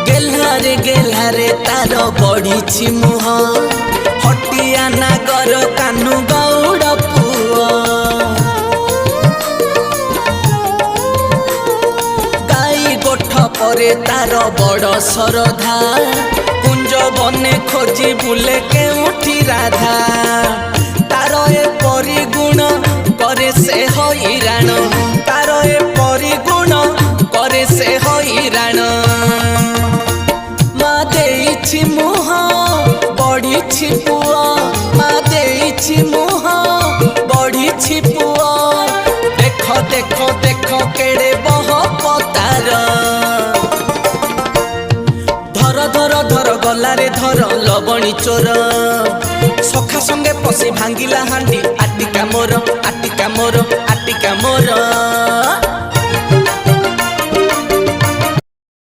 गेल्हारे गेल्हारे तार बढ़ी मुह हटिया नागर कानू गौड़ पुआ गाई गोठ परे तार बड़ सरधा कुंज बने खोजी बुले केउठी राधा तार ए परिगुण करे से हैरान तार ए परिगुण करे से हैरान माँ देइछि मुह बढ़ी पुआ माँ देइछि मुह बढ़ी पुआ देख देख देख केड़े बह पतार धर धर धर गलारे धर लबणी चोर सखा संगे पशि भांगिला हांडी आटिका मोर आटिका मोर आटिका मोर।